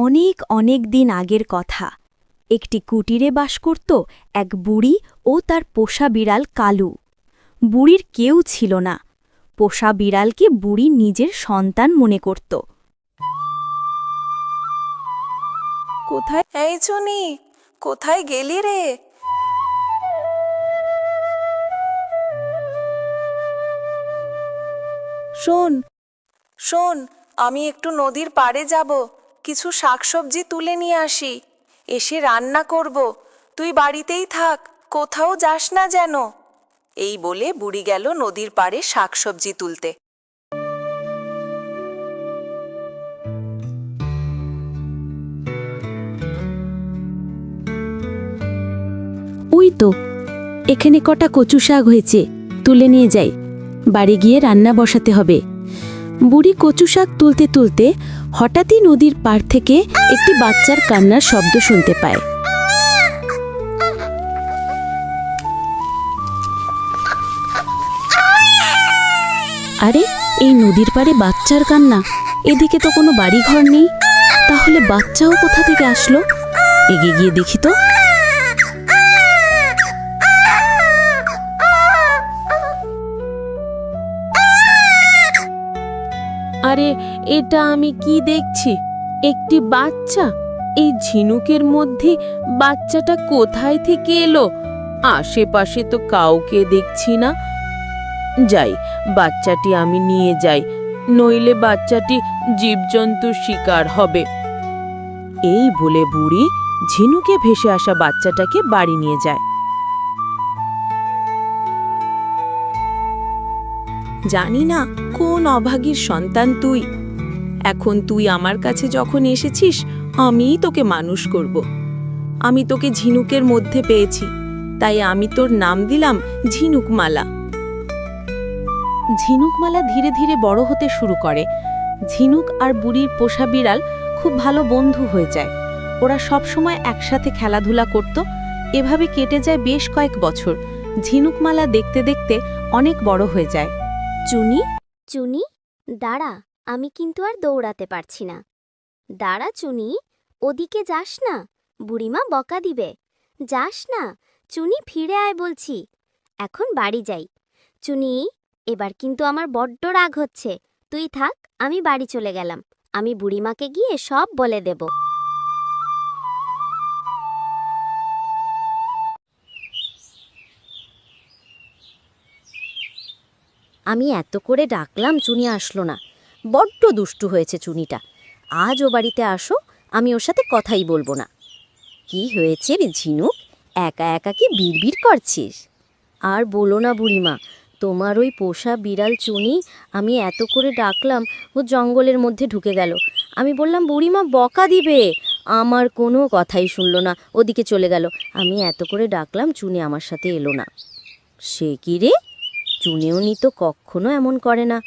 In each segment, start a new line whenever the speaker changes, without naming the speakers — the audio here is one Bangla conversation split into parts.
অনেক অনেক দিন আগের কথা। একটি কুটিরে বাস করত এক বুড়ি ও তার পোষা বিড়াল কালু। বুড়ির কেউ ছিল না। পোষা বিড়ালকে বুড়ি নিজের সন্তান মনে করত।
কোথায় এই চুনি, কোথায় গেলি রে? শোন শোন, আমি একটু নদীর পাড়ে যাব, কিছু শাকসবজি তুলে নিয়ে আসি, এসে রান্না করব। তুই বাড়িতেই থাক, কোথাও যাস না যেন। এই বলে বুড়ি গেল নদীর পাড়ে শাকসবজি তুলতে।
ওই তো এখানে কটা কচু শাক হয়েছে, তুলে নিয়ে যাই, বাড়ি গিয়ে রান্না বসাতে হবে। বুড়ি কচু শাক তুলতে তুলতে হঠাৎই নদীর পাড় থেকে একটি বাচ্চার কান্নার শব্দ শুনতে পায়। আরে, এই নদীর পাড়ে বাচ্চার কান্না, এদিকে তো কোনো বাড়িঘর নেই, তাহলে বাচ্চাও কোথা থেকে আসলো? এগিয়ে গিয়ে দেখি তো। আরে, এটা আমি কি দেখছি? একটি বাচ্চা। এই ঝিনুকের মধ্যে বাচ্চাটা কোথায় থেকে এলো? আশেপাশে তো কাউকে দেখছি না। যাই, বাচ্চাটি আমি নিয়ে যাই, নইলে বাচ্চাটি জীবজন্তুর শিকার হবে। এই বলে বুড়ি ঝিনুকে ভেসে আসা বাচ্চাটাকে বাড়ি নিয়ে যায়।
জানি না কোন অভাগীর সন্তান তুই। এখন তুই আমার কাছে যখন এসেছিস, আমিই তোকে মানুষ করব। আমি তোকে ঝিনুকের মধ্যে পেয়েছি, তাই আমি তোর নাম দিলাম ঝিনুকমালা।
ঝিনুকমালা ধীরে ধীরে বড় হতে শুরু করে। ঝিনুক আর বুড়ির পোষা বিড়াল খুব ভালো বন্ধু হয়ে যায়। ওরা সবসময় একসাথে খেলাধুলা করত। এভাবে কেটে যায় বেশ কয়েক বছর। ঝিনুকমালা দেখতে দেখতে অনেক বড় হয়ে যায়।
চুনি,
চুনি, দাঁড়া, আমি কিন্তু আর দৌড়াতে পারছি না। দাঁড়া চুনি, ওদিকে যাস না, বুড়িমা বকা দিবে। যাস না চুনি, ফিরে আয় বলছি। এখন বাড়ি যাই। চুনি, এবার কিন্তু আমার বড্ড রাগ হচ্ছে। তুই থাক, আমি বাড়ি চলে গেলাম। আমি বুড়িমাকে গিয়ে সব বলে দেব।
আমি এত করে ডাকলাম, চুনি আসলো না। বড্ড দুষ্টু হয়েছে চুনিটা। আজ ও বাড়িতে আসো, আমি ওর সাথে কথাই বলবো না। কি হয়েছে রে ঝিনুক, একা একা কি বিড়বিড় করছিস? আর বলো না বুড়িমা, তোমার ওই পোষা বিড়াল চুনি, আমি এত করে ডাকলাম, ও জঙ্গলের মধ্যে ঢুকে গেল। আমি বললাম বুড়িমা বকা দিবে, আমার কোনো কথাই শুনলো না, ওদিকে চলে গেল। আমি এত করে ডাকলাম, চুনি আমার সাথে এলো না। সে কি রে, চুনিউনি তো কখনো এমন করে না।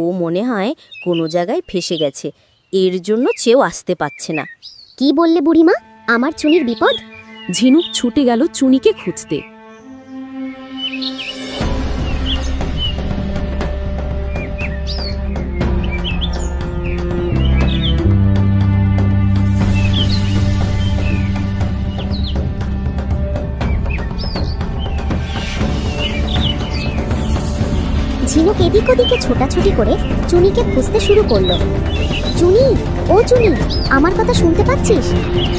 ও মনে হয় কোনো জায়গায় ফেসে গেছে, এর জন্য চেয়েও আসতে পারছে না।
কি বললে বুড়িমা? আমার চুনির বিপদ?
ঝিনুক ছুটে গেল চুনিকে খুঁজতে।
ঝিনুক এদিক ওদিকে ছোটাছুটি করে চুনিকে খুঁজতে শুরু করলো। চুনি, ও চুনি, আমার কথা শুনতে পাচ্ছিস?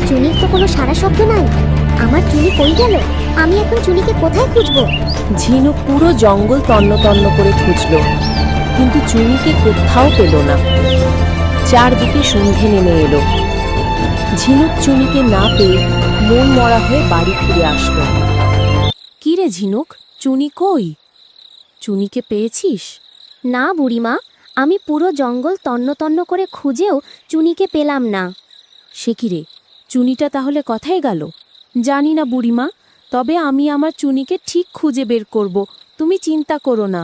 চুনির তো কোনো সারা শব্দ নাই। আমার চুনি কই গেল? আমি এখন চুনিকে কোথায় খুঁজবো?
ঝিনুক পুরো জঙ্গল তন্ন তন্ন করে খুঁজল, কিন্তু চুনিকে কোথাও পেল না। চারদিকে সন্ধে নেমে এলো। ঝিনুক চুনিকে না পেয়ে মন মরা হয়ে বাড়ি ফিরে আসলো। কি রে ঝিনুক, চুনি কই? চুনিকে পেয়েছিস?
না বুড়িমা, আমি পুরো জঙ্গল তন্ন তন্ন করে খুঁজেও চুনিকে পেলাম না।
সে কি রে, চুনিটা তাহলে কোথায় গেল? জানি না বুড়িমা, তবে আমি আমার চুনিকে ঠিক খুঁজে বের করব, তুমি চিন্তা করো না।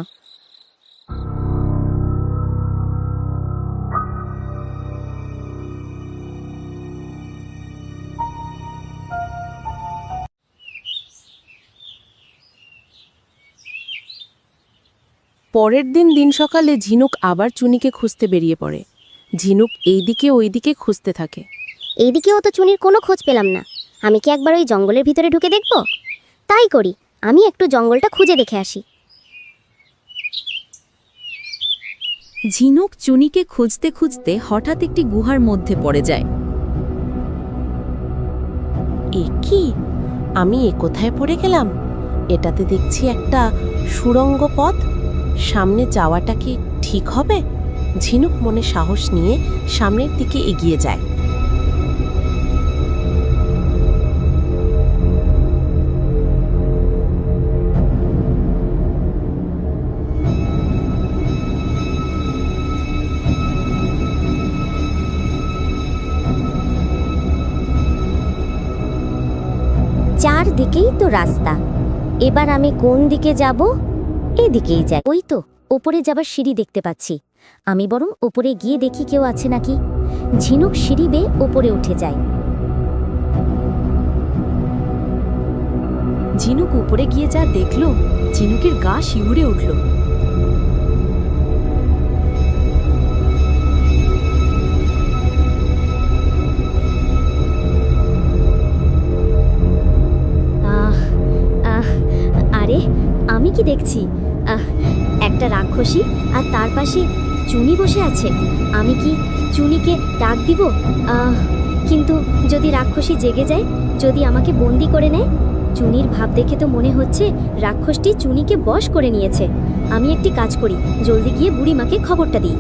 পরের দিন সকালে ঝিনুক আবার চুনিকে খুঁজতে বেরিয়ে পড়ে। ঝিনুক এইদিকে ওইদিকে খুঁজতে থাকে।
এইদিকেও তো চুনির কোনো খোঁজ পেলাম না। আমি কি একবার ওই জঙ্গলের ভিতরে ঢুকে দেখব? তাই করি, আমি একটু জঙ্গলটা খুঁজে দেখে আসি।
ঝিনুক চুনিকে খুঁজতে খুঁজতে হঠাৎ একটি গুহার মধ্যে পড়ে যায়।
এ কি, আমি কোথায় পড়ে গেলাম? এটাতে দেখছি একটা সুড়ঙ্গ পথ। সামনে যাওয়াটা কি ঠিক হবে? ঝিনুক মনে সাহস নিয়ে সামনের দিকে এগিয়ে যায়।
চারদিকেই তো রাস্তা, এবার আমি কোন দিকে যাব? এদিকেই যাই। ওই তো ওপরে যাবার সিঁড়ি দেখতে পাচ্ছি, আমি বরং ওপরে গিয়ে দেখি কেউ আছে নাকি। ঝিনুক সিঁড়ি বেয়ে ওপরে উঠে যায়।
ঝিনুক উপরে গিয়ে যা দেখল, ঝিনুকের গা শিউরে উঠল।
আরে আমি কি দেখছি? একটা রাক্ষসী, আর তার পাশে চুনি বসে আছে। আমি কি চুনিকে ডাক দিব? কিন্তু যদি রাক্ষসী জেগে যায়, যদি আমাকে বন্দি করে নেয়? চুনির ভাব দেখে তো মনে হচ্ছে রাক্ষসটি চুনিকে বশ করে নিয়েছে। আমি একটি কাজ করি, জলদি গিয়ে বুড়িমাকে খবরটা দিই।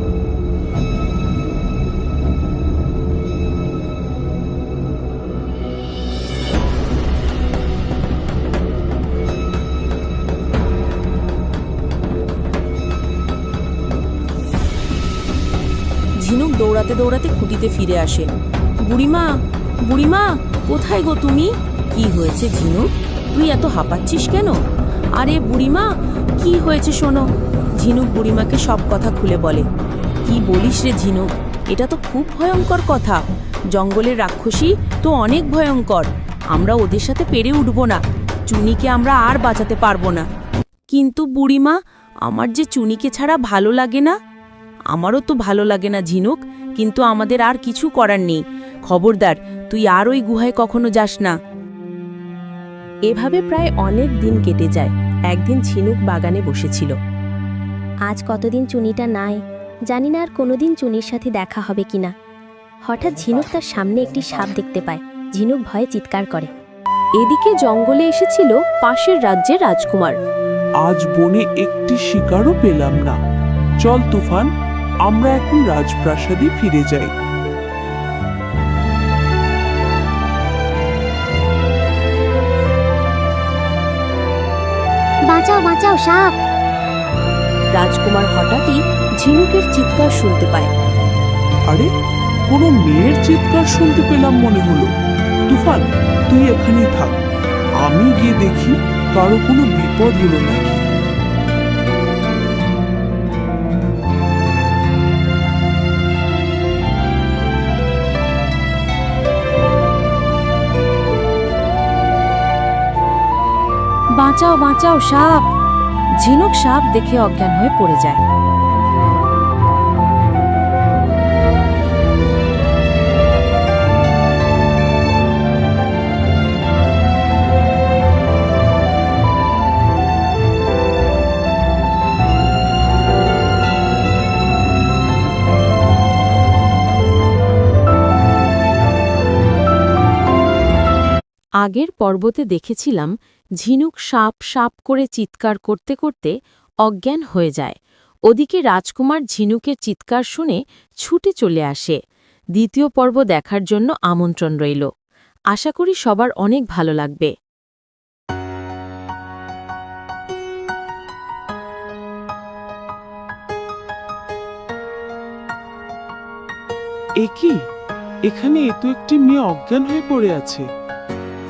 ঝিনুক দৌড়াতে দৌড়াতে খুঁটিতে ফিরে আসে। বুড়িমা, বুড়িমা, কোথায় গো তুমি? কি হয়েছে ঝিনুক, তুই এত হাঁপাচ্ছিস কেন? আরে বুড়িমা, কি হয়েছে শোনো। ঝিনুক বুড়িমাকে সব কথা খুলে বলে। কি বলিস রে ঝিনুক, এটা তো খুব ভয়ঙ্কর কথা। জঙ্গলের রাক্ষসী তো অনেক ভয়ঙ্কর, আমরা ওদের সাথে পেরে উঠব না। চুনিকে আমরা আর বাঁচাতে পারবো না। কিন্তু বুড়িমা, আমার যে চুনিকে ছাড়া ভালো লাগে না। আমারও তো ভালো লাগে না ঝিনুক, কিন্তু আমাদের আর কিছু করার নেই। খবরদার, তুই আর ওই গুহায় কখনো যাস না। এভাবে প্রায় অনেক দিন কেটে যায়। একদিন ঝিনুক বাগানে বসেছিল।
আজ কতদিন চুনিটা নাই, জানি না আর কোনোদিন চুনির সাথে দেখা হবে কিনা। হঠাৎ ঝিনুক তার সামনে একটি সাপ দেখতে পায়। ঝিনুক ভয়ে চিৎকার করে।
এদিকে জঙ্গলে এসেছিল পাশের রাজ্যের রাজকুমার।
আজ বনে একটি শিকারও পেলাম না। চল তুফান, আমরা এখন রাজপ্রাসাদে ফিরে যাই।
বাঁচাও বাঁচাও, সাপ!
রাজকুমার হঠাৎই ঝিনুকের চিৎকার শুনতে পায়।
আরে, কোনো মেয়ের চিৎকার শুনতে পেলাম মনে হলো। তুফান, তুই এখানেই থাক, আমি গিয়ে দেখি কারো কোনো বিপদ হলো নাকি।
বাঁচাও বাঁচাও, সাপ! ঝিনুক সাপ দেখে অজ্ঞান হয়ে পড়ে যায়। আগের পর্বতে দেখেছিলাম ঝিনুক সাপ সাপ করে চিৎকার করতে করতে অজ্ঞান হয়ে যায়। ওদিকে রাজকুমার ঝিনুকের চিৎকার শুনে ছুটে চলে আসে। দ্বিতীয় পর্ব দেখার জন্য আমন্ত্রণ রইল। আশা করি সবার অনেক ভালো লাগবে।
এ কি, এখানে এ তো একটি মেয়ে অজ্ঞান হয়ে পড়ে আছে।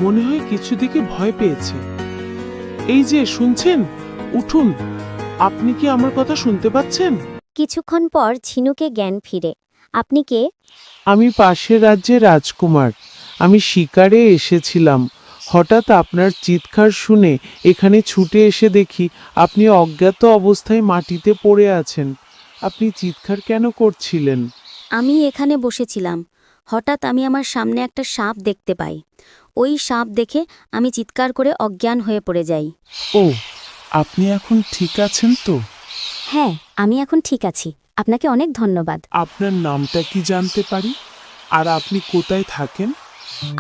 মনে হয় কিছু দিকে ভয় পেয়েছে। এই যে শুনছেন, উঠুন। আপনি কি আমার কথা শুনতে পাচ্ছেন?
কিছুক্ষণ পর ঝিনুকে জ্ঞান ফিরে। আপনি কে?
আমি পাশের রাজ্যের রাজকুমার। আমি শিকারে এসেছিলাম। হঠাৎ আপনার চিৎকার শুনে এখানে ছুটে এসে দেখি আপনি অজ্ঞাত অবস্থায় মাটিতে পড়ে আছেন। আপনি চিৎকার কেন করছিলেন?
আমি এখানে বসেছিলাম,
হঠাৎ আমি আমার সামনে একটা সাপ দেখতে পাই। ওই সাপ দেখে আমি চিৎকার করে অজ্ঞান হয়ে পড়ে যাই।
ও, আপনি এখন ঠিক আছেন তো?
হ্যাঁ, আমি এখন ঠিক আছি। আপনাকে অনেক ধন্যবাদ।
আপনার নামটা কি জানতে পারি? আর আপনি কোথায় থাকেন?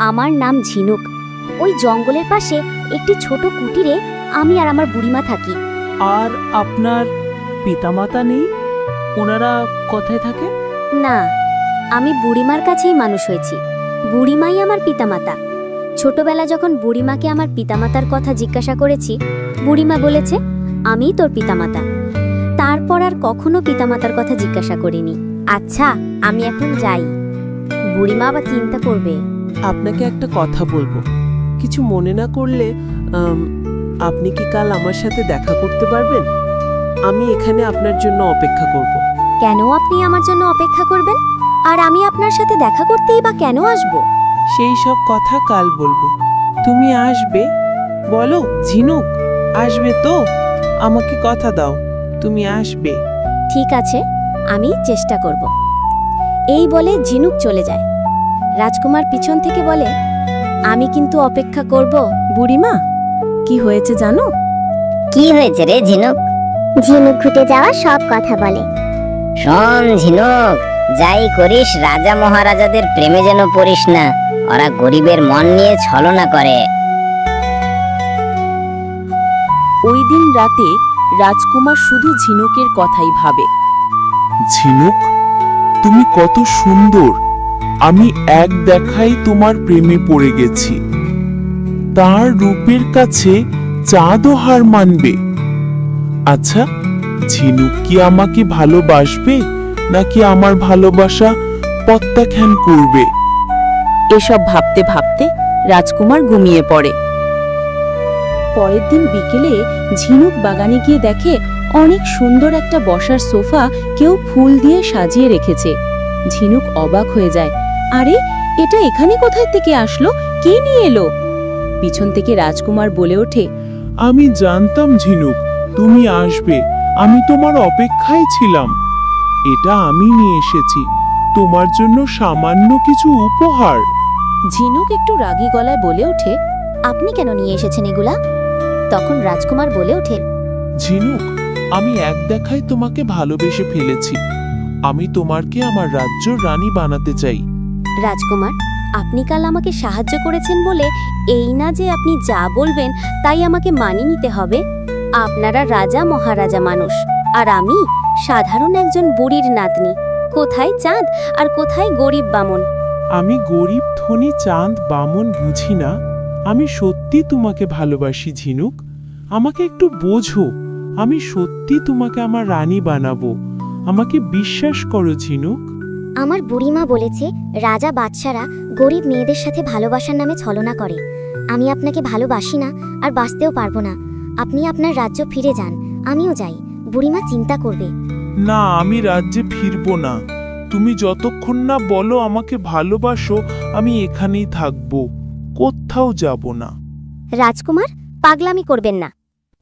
আমার নাম ঝিনুক। ওই জঙ্গলের পাশে একটি ছোট কুটিরে আমি আর আমার বুড়িমা থাকি।
আর আপনার পিতামাতা নেই? ওনারা কোথায় থাকে?
না, আমি বুড়িমার কাছেই মানুষ হয়েছি। বুড়িমাই আমার পিতামাতা। ছোটবেলা যখন বুড়িমাকে আমার পিতামাতার কথা জিজ্ঞাসা করেছি, বুড়িমা বলেছে আমিই তোর পিতামাতা। তারপর আর কখনো পিতামাতার কথা জিজ্ঞাসা করিনি। আচ্ছা, আমি এখন যাই। বুড়িমা আবার চিন্তা করবে।
আপনাকে একটা কথা বলবো, কিছু মনে না করলে আপনি কি কাল আমার সাথে দেখা করতে পারবেন? আমি এখানে আপনার জন্য অপেক্ষা করব।
কেন আপনি আমার জন্য অপেক্ষা করবেন? আর আমি আপনার সাথে দেখা করতেই বা কেন আসব?
সেই সব কথা কাল বলবো। তুমি আসবে? বলো ঝিনুক, আসবে তো? আমাকে কথা দাও, তুমি আসবে।
ঠিক আছে, আমি চেষ্টা করব। এই বলে ঝিনুক চলে যায়। রাজকুমার পিছন থেকে বলে, আমি কিন্তু অপেক্ষা করব।
বুড়িমা, কি হয়েছে জানো?
কি হয়েছে রে ঝিনুক?
ঝিনুক ঘুটে যাওয়া সব কথা বলে।
শোন ঝিনুক, যাই করিস রাজা মহারাজাদের প্রেমে যেন পড়িস না। ওরা গরিবের মন নিয়ে ছলনা করে।
ওই দিন রাতে রাজকুমার শুধু ঝিনুকের কথাই ভাবে।
ঝিনুক, তুমি কত সুন্দর! আমি এক দেখাই তোমার প্রেমে পড়ে গেছি। তার রূপের কাছে চাঁদও হার মানবে। আচ্ছা, ঝিনুক কি আমাকে ভালোবাসবে নাকি আমার ভালোবাসা প্রত্যাখ্যান করবে?
এসব ভাবতে ভাবতে রাজকুমার ঘুমিয়ে পড়ে। পরের দিন বিকেলে ঝিনুক বাগানে গিয়ে দেখে অনেক সুন্দর একটা বসার সোফা কেউ ফুল দিয়ে সাজিয়ে রেখেছে। ঝিনুক অবাক হয়ে যায়, আরে এটা এখানে কোথায় থেকে আসলো? কে নিয়ে এলো? পিছন থেকে রাজকুমার বলে ওঠে,
আমি জানতাম ঝিনুক তুমি আসবে। আমি তোমার অপেক্ষায় ছিলাম। এটা আমি নিয়ে এসেছি তোমার জন্য সামান্য কিছু উপহার।
ঝিনুক একটু রাগী গলায় বলে ওঠে,
আপনি কেন নিয়ে এসেছেন এগুলা? তখন রাজকুমার বলে ওঠে,
ঝিনুক, আমি এক দেখায় তোমাকে ভালোবেসে ফেলেছি। আমি তোমাকে আমার রাজ্যর রানী বানাতে চাই।
রাজকুমার, আপনি কাল আমাকে সাহায্য করেছেন বলে এই না যে আপনি যা বলবেন তাই আমাকে মানিয়ে নিতে হবে। আপনারা রাজা মহারাজা মানুষ, আর আমি সাধারণ একজন বুড়ির নাতনি। কোথায় চাঁদ আর কোথায় গরিব বামন?
আমি গরিব ধনী চাঁদ বামন বুঝি না। আমি সত্যি তোমাকে ভালোবাসি ঝিনুক। আমাকে একটু বোঝো। আমি সত্যি তোমাকে আমার রানী বানাবো। আমাকে বিশ্বাস করো ঝিনুক।
আমার বুড়িমা বলেছে রাজা বাদশারা গরিব মেয়েদের সাথে ভালোবাসার নামে ছলনা করে। আমি আপনাকে ভালোবাসি না আর বাঁচতেও পারবো না। আপনি আপনার রাজ্য ফিরে যান, আমিও যাই। বুড়িমা চিন্তা করবে।
না, আমি রাজ্যে ফিরবো না। তুমি যতক্ষণ না বলো আমাকে ভালোবাসো, আমি এখানেই থাকবো, কোথাও যাব না।
রাজকুমার, পাগলামি করবেন না,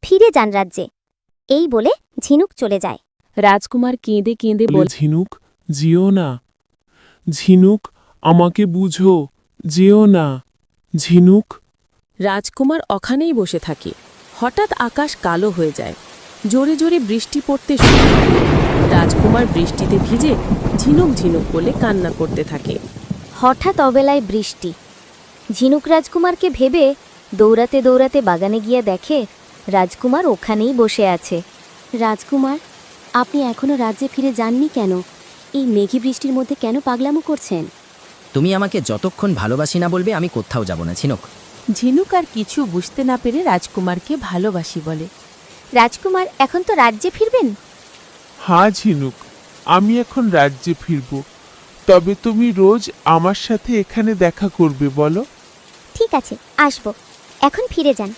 ফিরে যান রাজ্যে। এই বলে ঝিনুক চলে যায়।
রাজকুমার কেঁদে কেঁদে
বলে,
বলে,
ঝিনুক যেও না। ঝিনুক, আমাকে বুঝো, যেও না। ঝিনুক।
রাজকুমার ওখানেই বসে থাকে। হঠাৎ আকাশ কালো হয়ে যায়, জোরে জোরে বৃষ্টি পড়তে শুরু করে। রাজকুমার বৃষ্টিতে ভিজে ঝিনুক ঝিনুক বলে কান্না করতে থাকে।
হঠাৎ অবেলায় বৃষ্টি। ঝিনুক রাজকুমারকে ভেবে দৌড়াতে দৌড়াতে বাগানে গিয়ে দেখে রাজকুমার ওখানেই বসে আছে। রাজকুমার, আপনি এখনো রাজ্যে ফিরে যাননি কেন? এই মেঘি বৃষ্টির মধ্যে কেন পাগলামো করছেন?
তুমি আমাকে যতক্ষণ ভালোবাসি না বলবে আমি কোথাও যাব না ঝিনুক।
ঝিনুক আর কিছু বুঝতে না পেরে রাজকুমারকে ভালোবাসি বলে।
রাজকুমার, এখন তো রাজ্যে ফিরবেন?
হ্যাঁ ঝিনুক, আমি এখন রাজ্যে ফিরব। তবে তুমি রোজ আমার সাথে এখানে দেখা করবে বলো?
ঠিক আছে, আসব। এখন ফিরে যান।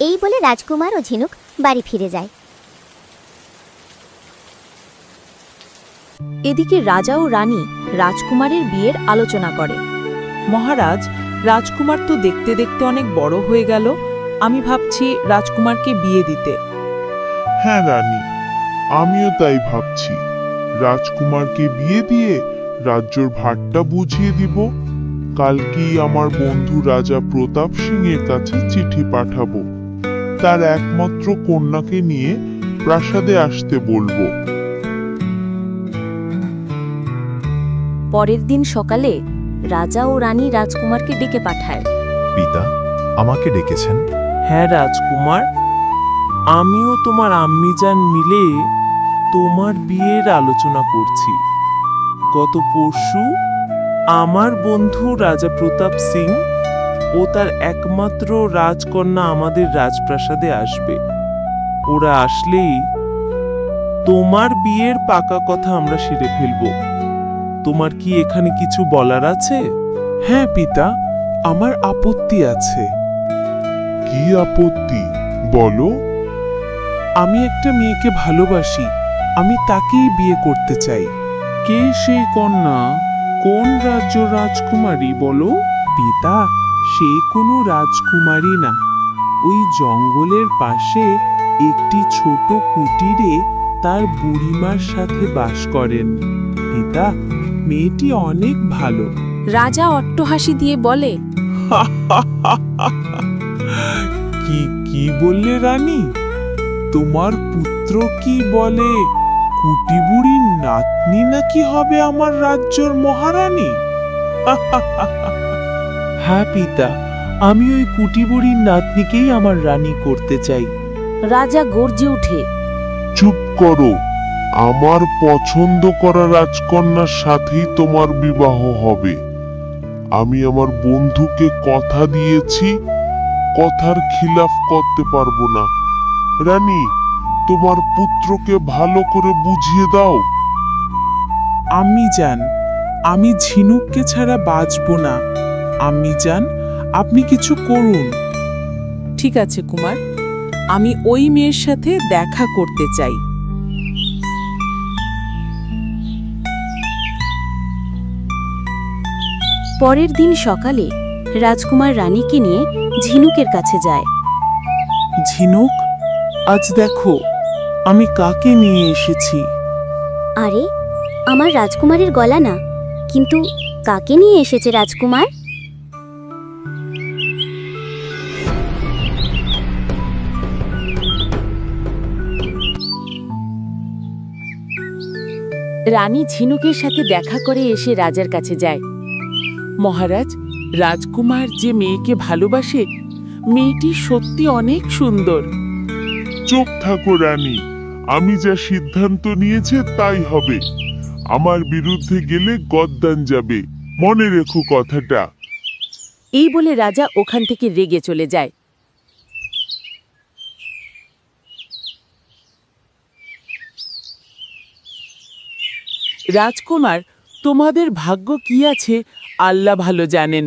এই বলে রাজকুমার ও ঝিনুক বাড়ি ফিরে যায়।
এদিকে রাজা ও রানী রাজকুমারের বিয়ের আলোচনা করে।
মহারাজ, রাজকুমার তো দেখতে দেখতে অনেক বড় হয়ে গেল। আমি ভাবছি রাজকুমারকে বিয়ে দিতে।
হ্যাঁ রানী, আমিও তাই ভাবছি। রাজকুমারকে বিয়ে দিয়ে রাজ্যর ভারটা বুঝিয়ে দিব। কালকেই আমার বন্ধু রাজা প্রতাপ সিং এর কাছে চিঠি পাঠাবো। তার একমাত্র কন্যাকে নিয়ে প্রাসাদে আসতে বলবো।
পরের দিন সকালে রাজা ও রানী রাজকুমারকে ডেকে পাঠায়।
পিতা আমাকে ডেকেছেন?
হ্যাঁ রাজকুমার, আমিও তোমার আম্মিজান মিলে তোমার বিয়ের আলোচনা করছি। গত পরশু আমার বন্ধু রাজা প্রতাপ সিং ও তার একমাত্র রাজকন্যা আমাদের রাজপ্রাসাদে আসবে। ওরা আসলেই তোমার বিয়ের পাকা কথা আমরা সেরে ফেলব। তোমার কি এখানে কিছু বলার আছে? হ্যাঁ পিতা, আমার আপত্তি আছে।
কি আপত্তি বলো?
আমি একটা মেয়েকে ভালোবাসি, আমি তাকেই বিয়ে করতে চাই। কে সেই কন্যা? কোন রাজ্য রাজকুমারী বলো? পিতা, সে কোনো রাজকুমারী না। ওই জঙ্গলের পাশে একটি ছোট কুটিরে তার বুড়িমার সাথে বাস করেন। পিতা, মেয়েটি অনেক ভালো।
রাজা অট্টহাসি দিয়ে বলে,
কি কি বললে রানী? তোমার পুত্র কি বলে কুটিবুড়ির নাতনি নাকি হবে আমার রাজ্যর মহারানী? হ্যাঁ পিতা, আমি ওই কুটিবুড়ির নাতনিকেই আমার রানী করতে চাই।
রাজা গর্জে উঠে,
চুপ করো। আমার পছন্দ করা রাজকন্যার সাথেই তোমার বিবাহ হবে। আমি আমার বন্ধুকে কথা দিয়েছি, কথার খিলাফ করতে পারবো না। রানী, তোমার পুত্রকে ভালো করে বুঝিয়ে দাও।
আম্মিজান, আমি ঝিনুককে ছাড়া বাঁচব না। আম্মিজান, আপনি কিছু করুন। ঠিক আছে কুমার, আমি ওই মেয়ের সাথে দেখা করতে চাই।
পরের দিন সকালে রাজকুমার রানীকে নিয়ে ঝিনুকের কাছে যায়।
ঝিনুক, আজ দেখো আমি কাকে নিয়ে এসেছি।
আরে, আমার রাজকুমারের গলা না, কিন্তু কাকে নিয়ে এসেছে রাজকুমার?
রানী ঝিনুকের সাথে দেখা করে এসে রাজার কাছে যায়।
মহারাজ, রাজকুমার যে মেয়েকে ভালোবাসে, মেয়েটি সত্যি অনেক সুন্দর।
চুপ থাকো রানী, আমি যা সিদ্ধান্ত নিয়েছে তাই হবে। আমার বিরুদ্ধে গেলে গদ্দান যাবে, মনে রেখো কথাটা।
এই বলে রাজা ওখান থেকে রেগে চলে যায়। রাজকুমার, তোমাদের ভাগ্য কি আছে আল্লাহ ভালো জানেন।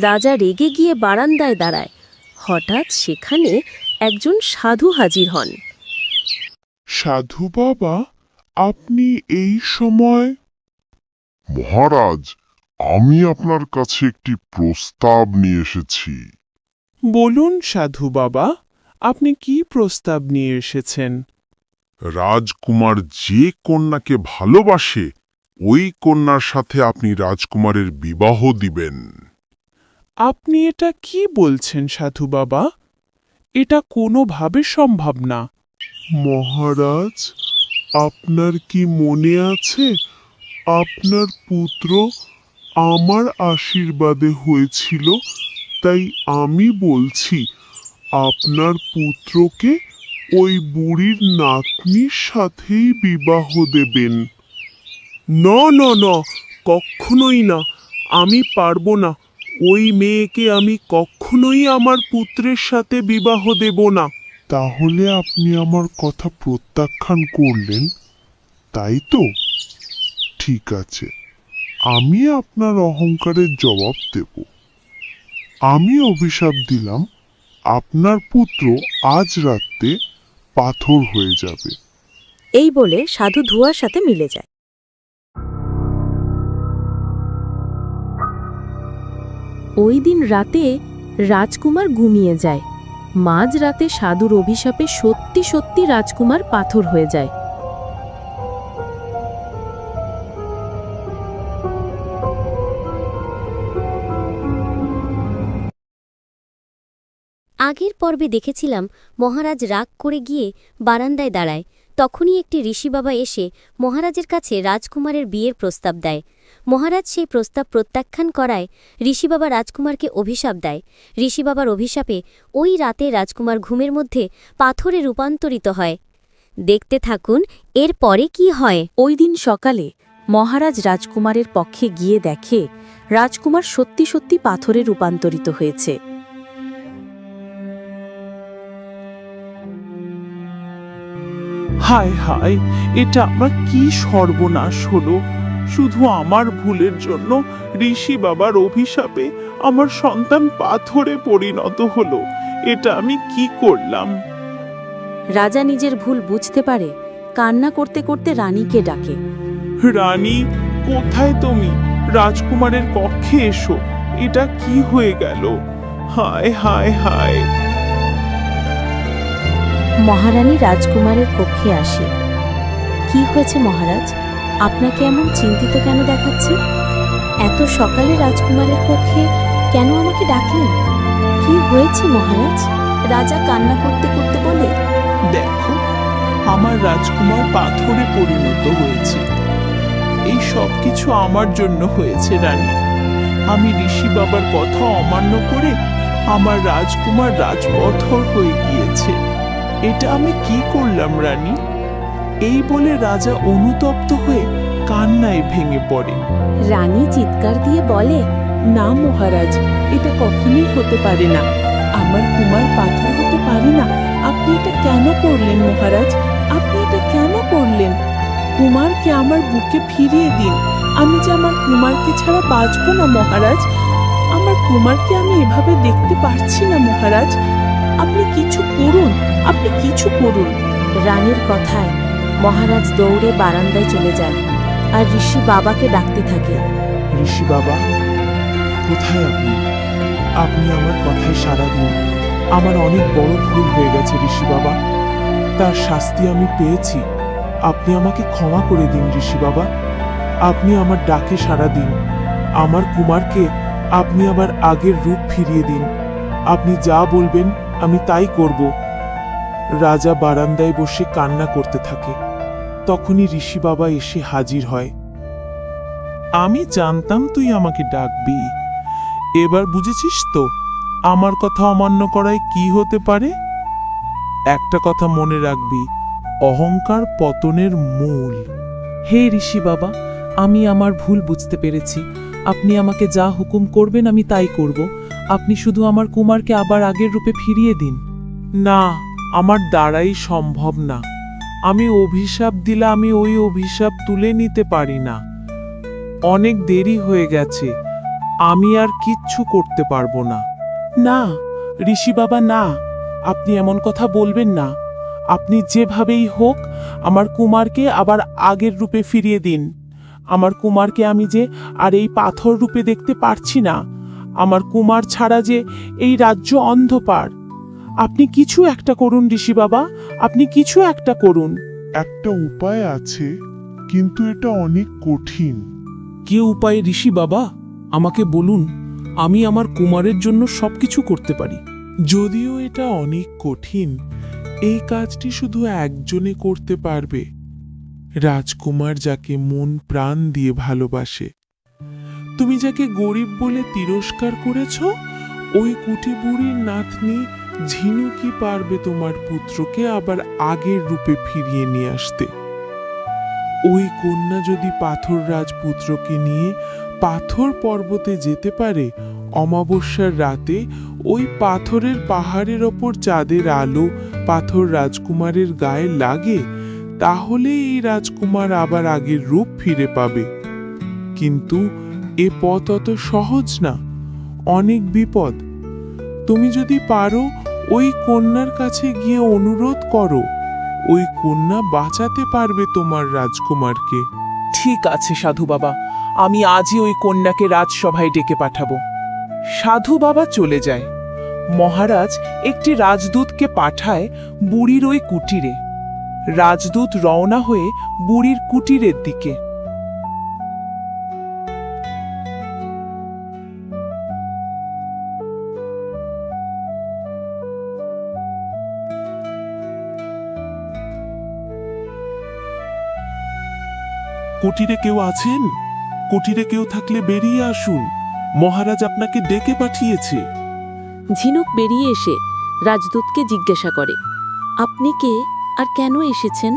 রাজা রেগে গিয়ে বারান্দায় দাঁড়ায়। হঠাৎ সেখানে একজন সাধু হাজির হন।
সাধু বাবা, আপনি এই সময়?
মহারাজ, আমি আপনার কাছে একটি প্রস্তাব নিয়ে এসেছি।
বলুন সাধু বাবা, আপনি কি প্রস্তাব নিয়ে এসেছেন?
রাজকুমার যে কন্যাকে ভালোবাসে, ওই কন্যার সাথে আপনি রাজকুমারের বিবাহ দিবেন।
আপনি এটা কি বলছেন সাধু বাবা? এটা কোনোভাবে সম্ভব না।
মহারাজ, আপনার কি মনে আছে আপনার পুত্র আমার আশীর্বাদে হয়েছিল? তাই আমি বলছি, আপনার পুত্রকে ওই বুড়ির নাতনির সাথেই বিবাহ দেবেন।
না না না, কখনোই না, আমি পারবো না। ওই মেয়েকে আমি কখনোই আমার পুত্রের সাথে বিবাহ দেব না।
তাহলে আপনি আমার কথা প্রত্যাখ্যান করলেন, তাই তো? ঠিক আছে, আমি আপনার অহংকারের জবাব দেব। আমি অভিশাপ দিলাম, আপনার পুত্র আজ রাতে পাথর হয়ে যাবে।
এই বলে সাধু ধোঁয়ার সাথে মিলে যায়। ওই দিন রাতে রাজকুমার ঘুমিয়ে যায়। মাঝরাতে সাধুর অভিশাপে সত্যি সত্যি রাজকুমার পাথর হয়ে যায়।
আগের পর্বে দেখেছিলাম মহারাজ রাগ করে গিয়ে বারান্দায় দাঁড়ায়। তখনই একটি ঋষি বাবা এসে মহারাজের কাছে রাজকুমারের বিয়ের প্রস্তাব দেয়। মহারাজ সেই প্রস্তাব প্রত্যাখ্যান করায় ঋষি বাবা রাজকুমারকে অভিশাপ দেয়। ঋষি বাবার অভিশাপে ওই রাতে রাজকুমার ঘুমের মধ্যে পাথরে রূপান্তরিত হয়। দেখতে থাকুন এর পরে কি হয়।
ওই দিন সকালে মহারাজ রাজকুমারের পক্ষে গিয়ে দেখে রাজকুমার সত্যি সত্যি পাথরে রূপান্তরিত হয়েছে।
হায় হায়, এটা আমার কি সর্বনাশ হলো! শুধু আমার ভুলের জন্য ঋষি বাবার অভিশাপে আমার সন্তান পাথরে পরিণত হলো। এটা আমি কি করলাম?
রাজা নিজের ভুল বুঝতে পারে, কান্না করতে করতে রানীকে ডাকে।
রানী, কোথায় তুমি? রাজকুমারের কক্ষে এসো। এটা কি হয়ে গেল? হায় হায় হায়!
মহারানী রাজকুমারের কক্ষে আসে। কি হয়েছে মহারাজ? আপনাকে এমন চিন্তিত কেন দেখাচ্ছে? এত সকালে রাজকুমারের কক্ষে কেন আমাকে ডাকলেন? কি হয়েছে মহারাজ? রাজা কান্না করতে করতে বলে,
দেখো, আমার রাজকুমার পাথরে পরিণত হয়েছে। এই সব কিছু আমার জন্য হয়েছে রানী। আমি ঋষি বাবার কথা অমান্য করে আমার রাজকুমার রাজপথর হয়ে গিয়েছে। এটা আমি কি করলাম রানী? এই বলে রাজা অনুতপ্ত হয়ে কান্নায় ভেঙে পড়ে।
রানী চিৎকার দিয়ে বলে, না মহারাজ, এটা কখনোই হতে পারে না। আমার কুমার পাথর হতে পারে না। আপনি এটা কেন করলেন মহারাজ? আপনি এটা কেন করলেন? কুমারকে আমার বুকে ফিরিয়ে দিন। আমি যে আমার কুমারকে ছাড়া বাঁচব না মহারাজ। আমার কুমারকে আমি এভাবে দেখতে পারছি না মহারাজ। আপনি কিছু করুন, আপনি কিছু করুন।
রানীর কথায় মহারাজ দৌড়ে বারান্দায় চলে যায় আর ঋষি বাবাকে ডাকতে থাকে।
ঋষি বাবা, কোথায় আপনি? আপনি আমার কথায় সাড়া দিন। আমার অনেক বড় ভুল হয়ে গেছে ঋষি বাবা। তার শাস্তি আমি পেয়েছি। আপনি আমাকে ক্ষমা করে দিন ঋষি বাবা। আপনি আমার ডাকে সাড়া দিন। আমার কুমারকে আপনি আবার আগের রূপ ফিরিয়ে দিন। আপনি যা বলবেন আমি তাই করব। রাজা বারান্দায় বসে কান্না করতে থাকে। তখনই ঋষি বাবা এসে হাজির হয়। আমি জানতাম তুই আমাকে ডাকবি। এবার বুঝেছিস তো আমার কথা অমান্য করায় কি হতে পারে? একটা কথা মনে রাখবি, অহংকার পতনের মূল। হে ঋষি বাবা, আমি আমার ভুল বুঝতে পেরেছি। আপনি আমাকে যা হুকুম করবেন আমি তাই করব। আপনি শুধু আমার কুমারকে আবার আগের রূপে ফিরিয়ে দিন। না, আমার দ্বারাই সম্ভব না। আমি অভিশাপ দিলে আমি ওই অভিশাপ তুলে নিতে পারি না। অনেক দেরি হয়ে গেছে। আমি আর কিচ্ছু করতে পারবো না। না ঋষি বাবা, না, আপনি এমন কথা বলবেন না। আপনি যেভাবেই হোক আমার কুমারকে আবার আগের রূপে ফিরিয়ে দিন। আমার কুমারকে আমি যে আর এই পাথর রূপে দেখতে পারছি না। আমার কুমার ছাড়া যে এই রাজ্য অন্ধকার। আপনি কিছু একটা করুন ঋষি বাবা, আপনি কিছু একটা করুন।
একটা উপায় আছে, কিন্তু এটা অনেক কঠিন।
কি উপায় ঋষি বাবা? আমাকে বলুন। আমি আমার কুমারের জন্য সবকিছু করতে পারি। যদিও এটা অনেক কঠিন, এই কাজটি শুধু একজনে করতে পারবে। রাজকুমার যাকে মন প্রাণ দিয়ে ভালোবাসে। তুমি যাকে গরিব বলে তিরস্কার করেছ, ওই কুটি বুড়ির নাতনি ঝিনুকি পারবে তোমার পুত্রকে আবার আগের রূপে ফিরিয়ে নিয়ে আসতে। ওই কন্যা যদি পাথর রাজপুত্রকে নিয়ে পাথর পর্বতে যেতে পারে, অমাবস্যার রাতে ওই পাথরের পাহাড়ের ওপর চাঁদের আলো পাথর রাজকুমারের গায়ে লাগে, তাহলে এই রাজকুমার আবার আগের রূপ ফিরে পাবে। কিন্তু এ পথ অত সহজ না, অনেক বিপদ। তুমি যদি পারো ওই কন্যার কাছে গিয়ে অনুরোধ করো, ওই কন্যা বাঁচাতে পারবে তোমার রাজকুমারকে। ঠিক আছে সাধু বাবা, আমি আজই ওই কন্যাকে রাজসভায় ডেকে পাঠাবো। সাধু বাবা চলে যায়। মহারাজ একটি রাজদূতকে পাঠায় বুড়ির ওই কুটিরে। রাজদূত রওনা হয়ে বুড়ির কুটিরের দিকে। কুটিরে কেউ আছেন? কুটিরে কেউ থাকলে বেরিয়ে আসুন, মহারাজ আপনাকে ডেকে পাঠিয়েছে।
ঝিনুক বেরিয়ে এসে রাজদূতকে জিজ্ঞাসা করে, আপনি কে আর কেন এসেছেন?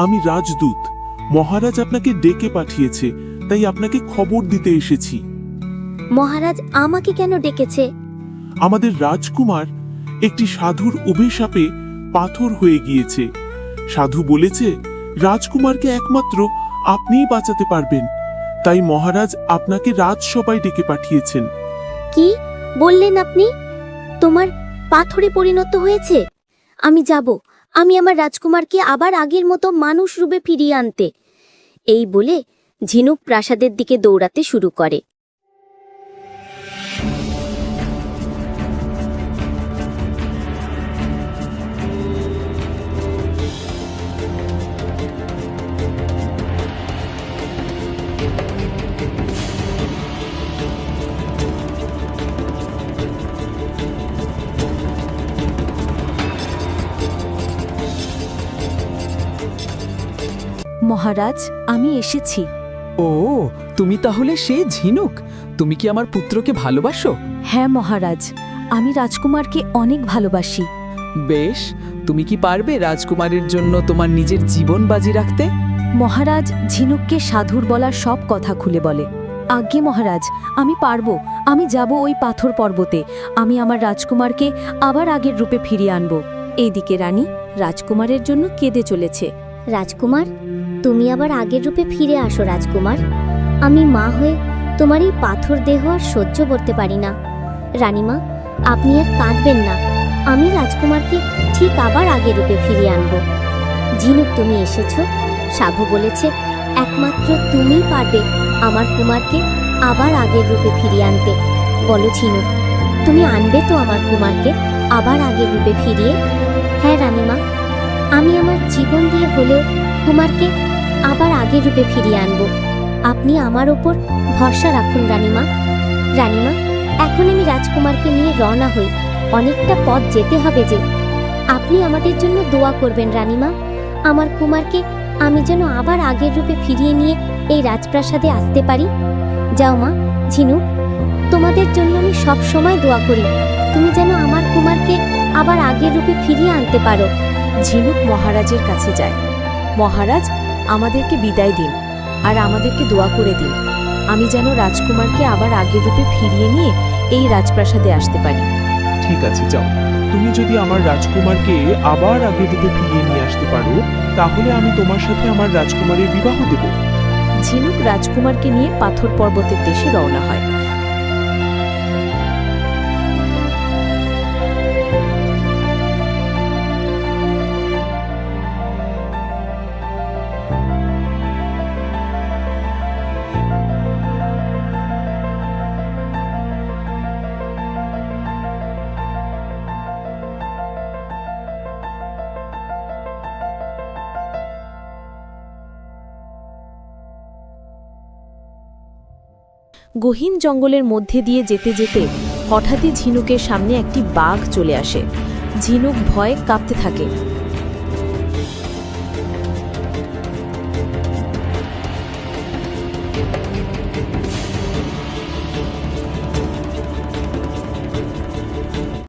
আমি রাজদূত। মহারাজ আপনাকে ডেকে পাঠিয়েছে, তাই আপনাকে খবর দিতে এসেছি।
মহারাজ আমাকে কেন ডেকেছে?
আমাদের রাজকুমার একটি সাধুর অভিশাপে পাথর হয়ে গিয়েছে। সাধু বলেছে রাজকুমারকে একমাত্র আপনিই বাঁচাতে পারবেন, তাই মহারাজ আপনাকে রাজসভায় ডেকে পাঠিয়েছেন।
কি বললেন আপনি? তোমার পাথরে পরিণত হয়েছে? আমি যাব, আমি আমার রাজকুমারকে আবার আগের মতো মানুষ রূপে ফিরিয়ে আনতে। এই বলে ঝিনুক প্রাসাদের দিকে দৌড়াতে শুরু করে।
মহারাজ, আমি এসেছি।
ও, তুমি তাহলে সে ঝিনুক? তুমি কি আমার পুত্রকে ভালোবাসো?
হ্যাঁ মহারাজ, আমি রাজকুমারকে অনেক ভালোবাসি।
বেশ, তুমি কি পারবে রাজকুমারের জন্য তোমার নিজের জীবন বাজি রাখতে?
মহারাজ ঝিনুককে সাধুর বলা সব কথা খুলে বলে। আজ্ঞে মহারাজ, আমি পারবো। আমি যাব ওই পাথর পর্বতে। আমি আমার রাজকুমারকে আবার আগের রূপে ফিরিয়ে আনব। এইদিকে রানী রাজকুমারের জন্য কেঁদে চলেছে।
রাজকুমার, তুমি আবার আগের রূপে ফিরে আসো রাজকুমার। আমি মা হয়ে তোমার এই পাথর দেহ আর সহ্য করতে পারি না। রানীমা, আপনি আর কাঁদবেন না। আমি রাজকুমারকে ঠিক আবার আগের রূপে ফিরিয়ে আনব। ঝিনুক, তুমি এসেছো। সাধু বলেছে একমাত্র তুমিই পারবে আমার কুমারকে আবার আগের রূপে ফিরিয়ে আনতে। বলো ঝিনুক, তুমি আনবে তো আমার কুমারকে আবার আগের রূপে ফিরিয়ে? হ্যাঁ রানীমা, আমি আমার জীবন দিয়ে হলেও কুমারকে আবার আগের রূপে ফিরিয়ে আনব। আপনি আমার ওপর ভরসা রাখুন রানীমা। রানীমা, এখন আমি রাজকুমারকে নিয়ে রওনা হই। অনেকটা পথ যেতে হবে যে। আপনি আমাদের জন্য দোয়া করবেন রানীমা। আমার কুমারকে আমি যেন আবার আগের রূপে ফিরিয়ে নিয়ে এই রাজপ্রাসাদে আসতে পারি। যাও মা। ঝিনুক, তোমাদের জন্য আমি সব সময় দোয়া করি, তুমি যেন আমার কুমারকে আবার আগের রূপে ফিরিয়ে আনতে পারো।
ঝিনুক মহারাজের কাছে যায়। মহারাজ, আমাদেরকে বিদায় দিন আর আমাদেরকে দোয়া করে দিন, আমি যেন রাজকুমারকে আবার আগের রূপে ফিরিয়ে নিয়ে এই রাজপ্রাসাদে আসতে পারি।
ঠিক আছে, যাও। তুমি যদি আমার রাজকুমারকে আবার আগের রূপে ফিরিয়ে নিয়ে আসতে পারো, তাহলে আমি তোমার সাথে আমার রাজকুমারের বিবাহ দেব।
ঝিনুক রাজকুমারকে নিয়ে পাথর পর্বতের দেশে রওনা হয়। গহীন জঙ্গলের মধ্যে দিয়ে যেতে যেতে হঠাৎই ঝিনুকের সামনে একটি বাঘ চলে আসে। ঝিনুক ভয়ে কাঁপতে থাকে।